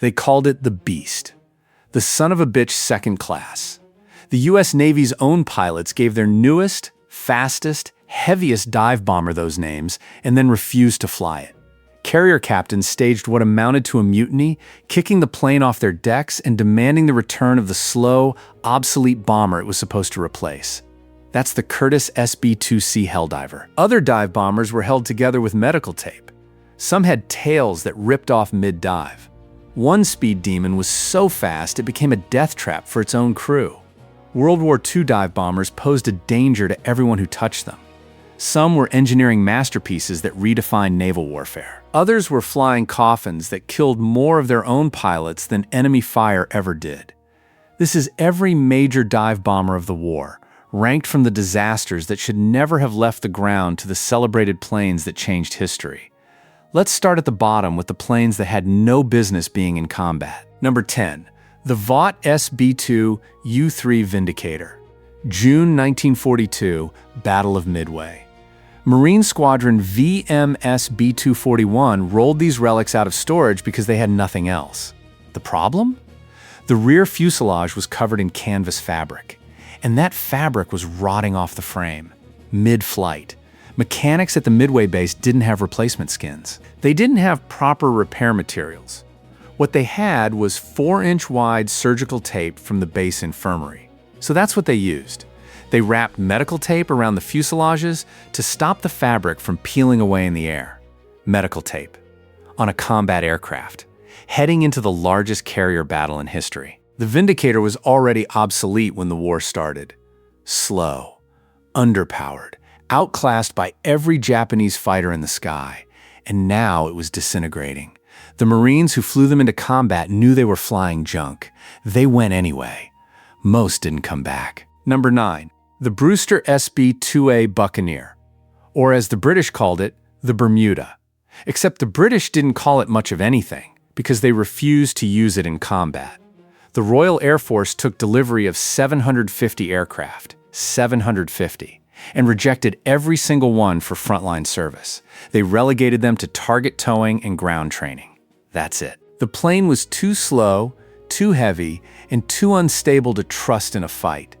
They called it the Beast, the son of a bitch second class. The US Navy's own pilots gave their newest, fastest, heaviest dive bomber those names and then refused to fly it. Carrier captains staged what amounted to a mutiny, kicking the plane off their decks and demanding the return of the slow, obsolete bomber it was supposed to replace. That's the Curtiss SB-2C Helldiver. Other dive bombers were held together with medical tape. Some had tails that ripped off mid-dive. One speed demon was so fast it became a death trap for its own crew. World War II dive bombers posed a danger to everyone who touched them. Some were engineering masterpieces that redefined naval warfare. Others were flying coffins that killed more of their own pilots than enemy fire ever did. This is every major dive bomber of the war, ranked from the disasters that should never have left the ground to the celebrated planes that changed history. Let's start at the bottom with the planes that had no business being in combat. Number 10. The Vought SB-2 U-3 Vindicator. June 1942, Battle of Midway. Marine Squadron VMS B-241 rolled these relics out of storage because they had nothing else. The problem? The rear fuselage was covered in canvas fabric, and that fabric was rotting off the frame. Mid-flight, mechanics at the Midway base didn't have replacement skins. They didn't have proper repair materials. What they had was 4-inch wide surgical tape from the base infirmary. So that's what they used. They wrapped medical tape around the fuselages to stop the fabric from peeling away in the air. Medical tape. On a combat aircraft, heading into the largest carrier battle in history. The Vindicator was already obsolete when the war started. Slow, underpowered, outclassed by every Japanese fighter in the sky, and now it was disintegrating. The Marines who flew them into combat knew they were flying junk. They went anyway. Most didn't come back. Number 9. The Brewster SB-2A Buccaneer, or as the British called it, the Bermuda. Except the British didn't call it much of anything, because they refused to use it in combat. The Royal Air Force took delivery of 750 aircraft, 750, and rejected every single one for frontline service. They relegated them to target towing and ground training. That's it. The plane was too slow, too heavy, and too unstable to trust in a fight.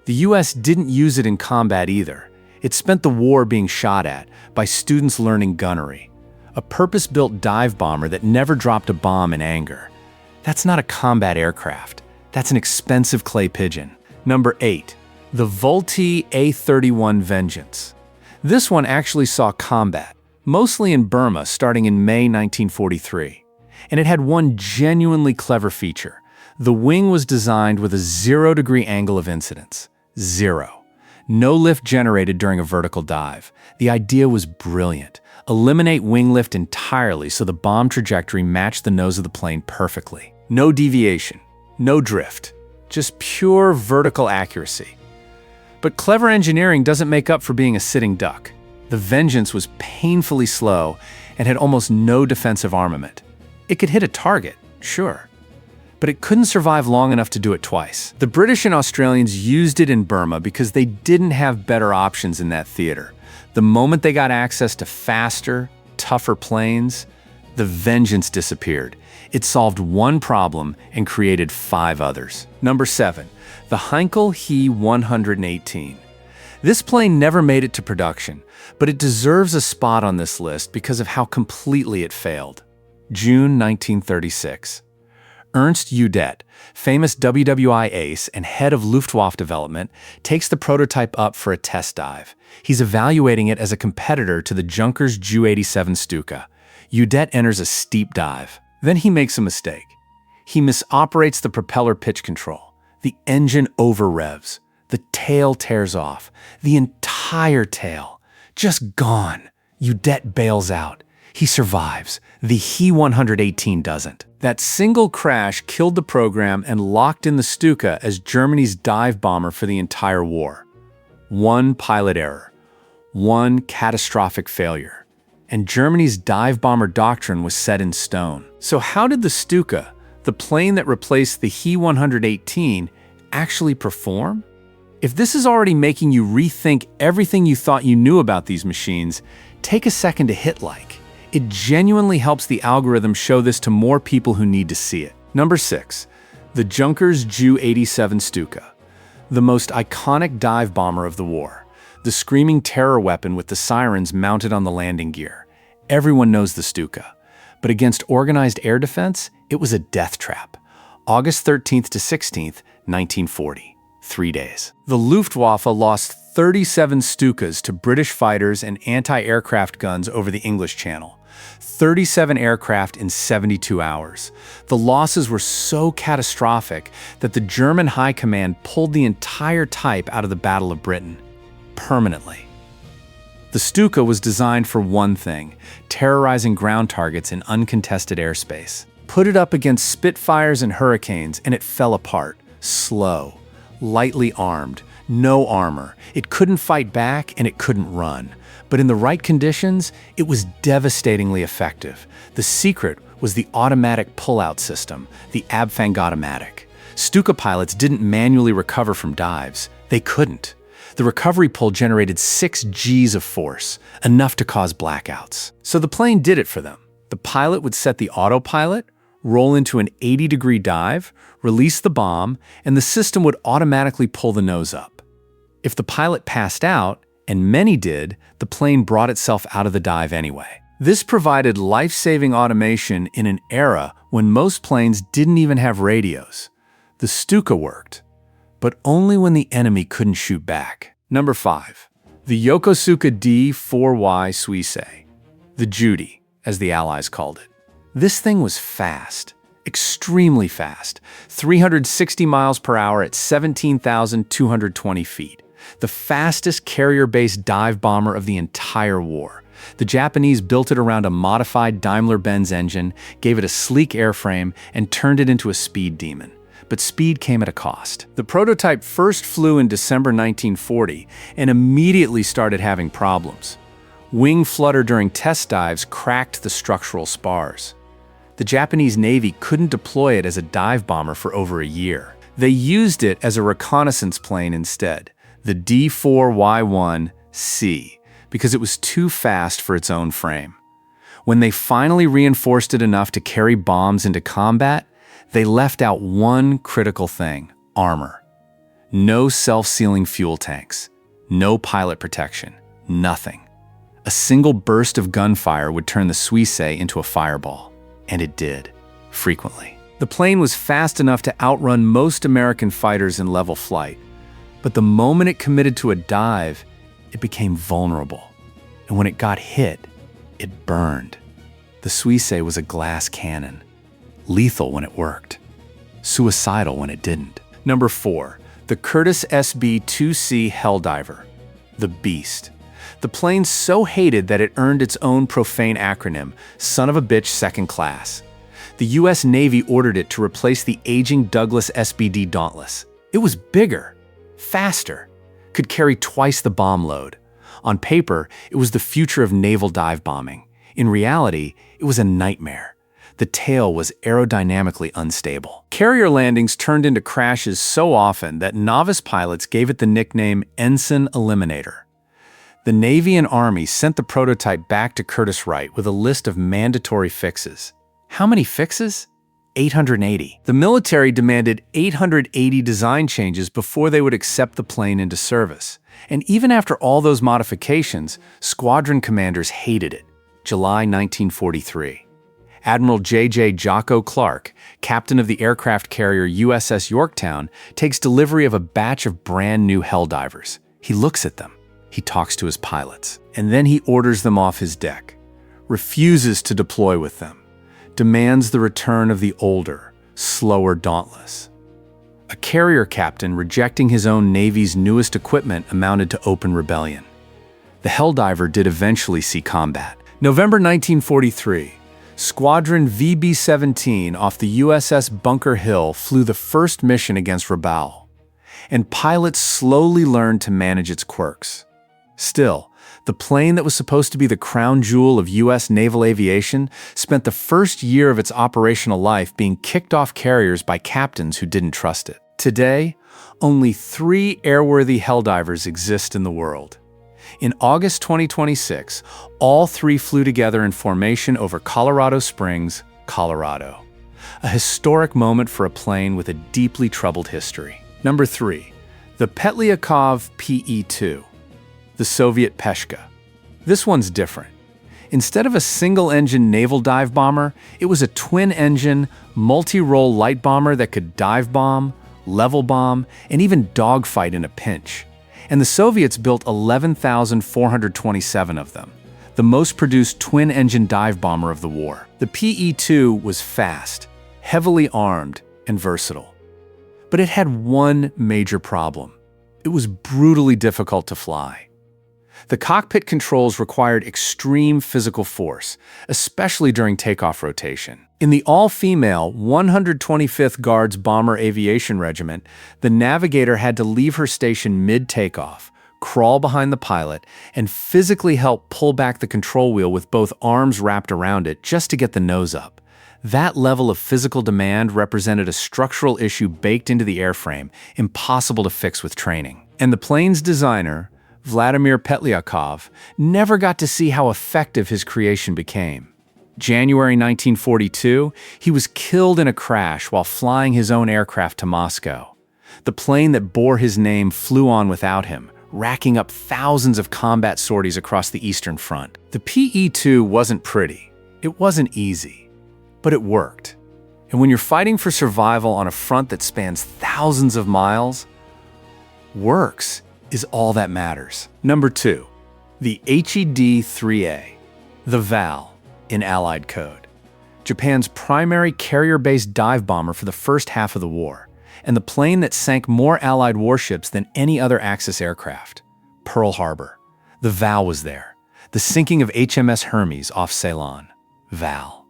The US didn't use it in combat either. It spent the war being shot at by students learning gunnery. A purpose-built dive bomber that never dropped a bomb in anger. That's not a combat aircraft. That's an expensive clay pigeon. Number 8. The Vultee A-31 Vengeance. This one actually saw combat, mostly in Burma starting in May 1943. And it had one genuinely clever feature. The wing was designed with a 0-degree angle of incidence. 0. No lift generated during a vertical dive. The idea was brilliant. Eliminate wing lift entirely so the bomb trajectory matched the nose of the plane perfectly. No deviation, no drift, just pure vertical accuracy. But clever engineering doesn't make up for being a sitting duck. The Vengeance was painfully slow and had almost no defensive armament. It could hit a target, sure, but it couldn't survive long enough to do it twice. The British and Australians used it in Burma because they didn't have better options in that theater. The moment they got access to faster, tougher planes, the Vengeance disappeared. It solved one problem and created 5 others. Number 7. The Heinkel He 118. This plane never made it to production, but it deserves a spot on this list because of how completely it failed. June 1936. Ernst Udet, famous WW2 ace and head of Luftwaffe development, takes the prototype up for a test dive. He's evaluating it as a competitor to the Junkers Ju-87 Stuka. Udet enters a steep dive. Then he makes a mistake. He misoperates the propeller pitch control. The engine over-revs. The tail tears off. The entire tail. Just gone. Udet bails out. He survives. The He 118 doesn't. That single crash killed the program and locked in the Stuka as Germany's dive bomber for the entire war. One pilot error. One catastrophic failure. And Germany's dive bomber doctrine was set in stone. So how did the Stuka, the plane that replaced the He 118, actually perform? If this is already making you rethink everything you thought you knew about these machines, take a second to hit like. It genuinely helps the algorithm show this to more people who need to see it. Number 6. The Junkers Ju-87 Stuka, the most iconic dive bomber of the war. The screaming terror weapon with the sirens mounted on the landing gear. Everyone knows the Stuka. But against organized air defense, it was a death trap. August 13th to 16th, 1940. 3 days. The Luftwaffe lost 37 Stukas to British fighters and anti-aircraft guns over the English Channel. 37 aircraft in 72 hours. The losses were so catastrophic that the German High Command pulled the entire type out of the Battle of Britain. Permanently. The Stuka was designed for one thing: terrorizing ground targets in uncontested airspace. Put it up against Spitfires and Hurricanes and it fell apart. Slow. Lightly armed. No armor. It couldn't fight back and it couldn't run. But in the right conditions, it was devastatingly effective. The secret was the automatic pull-out system, the Abfang-automatic. Stuka pilots didn't manually recover from dives. They couldn't. The recovery pull generated 6 Gs of force, enough to cause blackouts. So the plane did it for them. The pilot would set the autopilot, roll into an 80-degree dive, release the bomb, and the system would automatically pull the nose up. If the pilot passed out, and many did, the plane brought itself out of the dive anyway. This provided life-saving automation in an era when most planes didn't even have radios. The Stuka worked, but only when the enemy couldn't shoot back. Number 5. The Yokosuka D4Y Suisei, the Judy, as the Allies called it. This thing was fast, extremely fast, 360 miles per hour at 17,220 feet. The fastest carrier-based dive bomber of the entire war. The Japanese built it around a modified Daimler-Benz engine, gave it a sleek airframe, and turned it into a speed demon. But speed came at a cost. The prototype first flew in December 1940 and immediately started having problems. Wing flutter during test dives cracked the structural spars. The Japanese Navy couldn't deploy it as a dive bomber for over a year. They used it as a reconnaissance plane instead, the D4Y1C, because it was too fast for its own frame. When they finally reinforced it enough to carry bombs into combat, they left out one critical thing: armor. No self-sealing fuel tanks, no pilot protection, nothing. A single burst of gunfire would turn the Suisei into a fireball, and it did, frequently. The plane was fast enough to outrun most American fighters in level flight, but the moment it committed to a dive, it became vulnerable. And when it got hit, it burned. The Suisei was a glass cannon. Lethal when it worked. Suicidal when it didn't. Number 4. The Curtiss SB-2C Helldiver, the Beast. The plane so hated that it earned its own profane acronym, Son of a Bitch Second Class. The US Navy ordered it to replace the aging Douglas SBD Dauntless. It was bigger, faster, could carry twice the bomb load. On paper, it was the future of naval dive bombing. In reality, it was a nightmare. The tail was aerodynamically unstable. Carrier landings turned into crashes so often that novice pilots gave it the nickname Ensign Eliminator. The Navy and Army sent the prototype back to Curtiss-Wright with a list of mandatory fixes. How many fixes? 880. The military demanded 880 design changes before they would accept the plane into service. And even after all those modifications, squadron commanders hated it. July 1943. Admiral J.J. Jocko Clark, captain of the aircraft carrier USS Yorktown, takes delivery of a batch of brand new Helldivers. He looks at them. He talks to his pilots. And then he orders them off his deck. Refuses to deploy with them. Demands the return of the older, slower Dauntless. A carrier captain rejecting his own Navy's newest equipment amounted to open rebellion. The Helldiver did eventually see combat. November 1943, Squadron VB-17 off the USS Bunker Hill flew the first mission against Rabaul, and pilots slowly learned to manage its quirks. Still, the plane that was supposed to be the crown jewel of U.S. naval aviation spent the first year of its operational life being kicked off carriers by captains who didn't trust it. Today, only 3 airworthy Helldivers exist in the world. In August 2026, all three flew together in formation over Colorado Springs, Colorado. A historic moment for a plane with a deeply troubled history. Number 3. The Petlyakov Pe-2, the Soviet Peshka. This one's different. Instead of a single-engine naval dive bomber, it was a twin-engine, multi-role light bomber that could dive bomb, level bomb, and even dogfight in a pinch. And the Soviets built 11,427 of them, the most produced twin-engine dive bomber of the war. The Pe-2 was fast, heavily armed, and versatile. But it had one major problem. It was brutally difficult to fly. The cockpit controls required extreme physical force, especially during takeoff rotation. In the all-female 125th Guards Bomber Aviation Regiment, the navigator had to leave her station mid-takeoff, crawl behind the pilot, and physically help pull back the control wheel with both arms wrapped around it just to get the nose up. That level of physical demand represented a structural issue baked into the airframe, impossible to fix with training. And the plane's designer, Vladimir Petlyakov, never got to see how effective his creation became. January 1942, he was killed in a crash while flying his own aircraft to Moscow. The plane that bore his name flew on without him, racking up thousands of combat sorties across the Eastern Front. The Pe-2 wasn't pretty. It wasn't easy. But it worked. And when you're fighting for survival on a front that spans thousands of miles, works is all that matters. Number 2. The Aichi D3A, the VAL in Allied code. Japan's primary carrier-based dive bomber for the first half of the war, and the plane that sank more Allied warships than any other Axis aircraft. Pearl Harbor. The VAL was there. The sinking of HMS Hermes off Ceylon. VAL.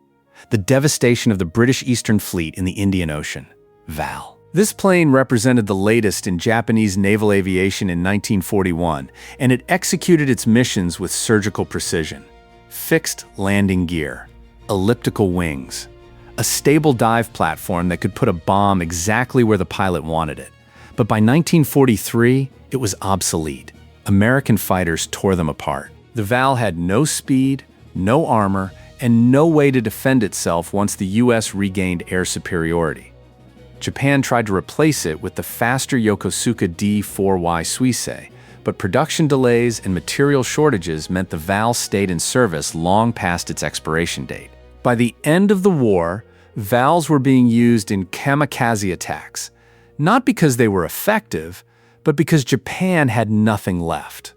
The devastation of the British Eastern Fleet in the Indian Ocean. VAL. This plane represented the latest in Japanese naval aviation in 1941, and it executed its missions with surgical precision. Fixed landing gear, elliptical wings, a stable dive platform that could put a bomb exactly where the pilot wanted it. But by 1943, it was obsolete. American fighters tore them apart. The VAL had no speed, no armor, and no way to defend itself once the U.S. regained air superiority. Japan tried to replace it with the faster Yokosuka D4Y Suisei, but production delays and material shortages meant the VAL stayed in service long past its expiration date. By the end of the war, VALs were being used in kamikaze attacks, not because they were effective, but because Japan had nothing left.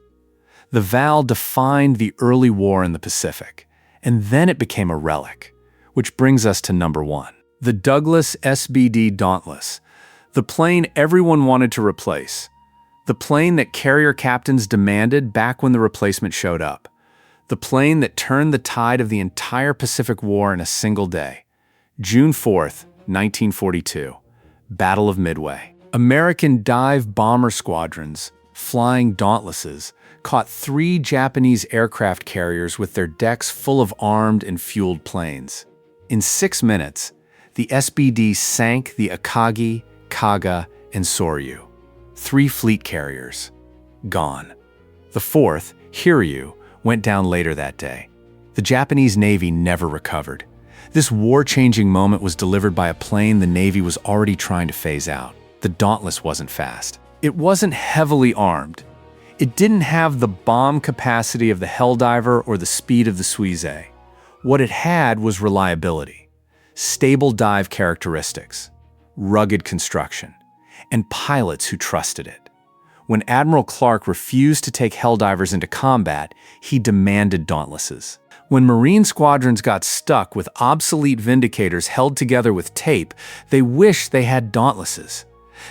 The VAL defined the early war in the Pacific, and then it became a relic, which brings us to number 1. The Douglas SBD Dauntless, the plane everyone wanted to replace. The plane that carrier captains demanded back when the replacement showed up. The plane that turned the tide of the entire Pacific War in a single day. June 4th, 1942, Battle of Midway. American dive bomber squadrons, flying Dauntlesses, caught 3 Japanese aircraft carriers with their decks full of armed and fueled planes. In 6 minutes, the SBD sank the Akagi, Kaga, and Soryu. 3 fleet carriers. Gone. The 4th, Hiryu, went down later that day. The Japanese Navy never recovered. This war-changing moment was delivered by a plane the Navy was already trying to phase out. The Dauntless wasn't fast. It wasn't heavily armed. It didn't have the bomb capacity of the Helldiver or the speed of the Suisei. What it had was reliability. Stable dive characteristics, rugged construction, and pilots who trusted it. When Admiral Clark refused to take Helldivers into combat, he demanded Dauntlesses. When Marine squadrons got stuck with obsolete Vindicators held together with tape, they wished they had Dauntlesses.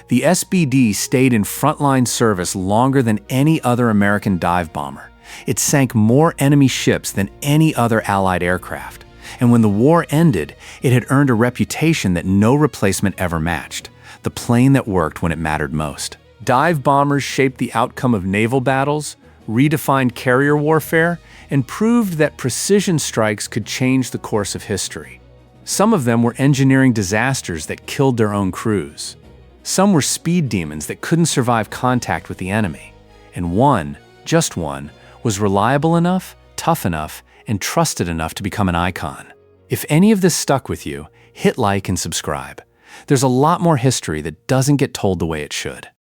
The SBD stayed in frontline service longer than any other American dive bomber. It sank more enemy ships than any other Allied aircraft. And when the war ended, it had earned a reputation that no replacement ever matched. The plane that worked when it mattered most. Dive bombers shaped the outcome of naval battles, redefined carrier warfare, and proved that precision strikes could change the course of history. Some of them were engineering disasters that killed their own crews. Some were speed demons that couldn't survive contact with the enemy. And one, just one, was reliable enough, tough enough, and trusted enough to become an icon. If any of this stuck with you, hit like and subscribe. There's a lot more history that doesn't get told the way it should.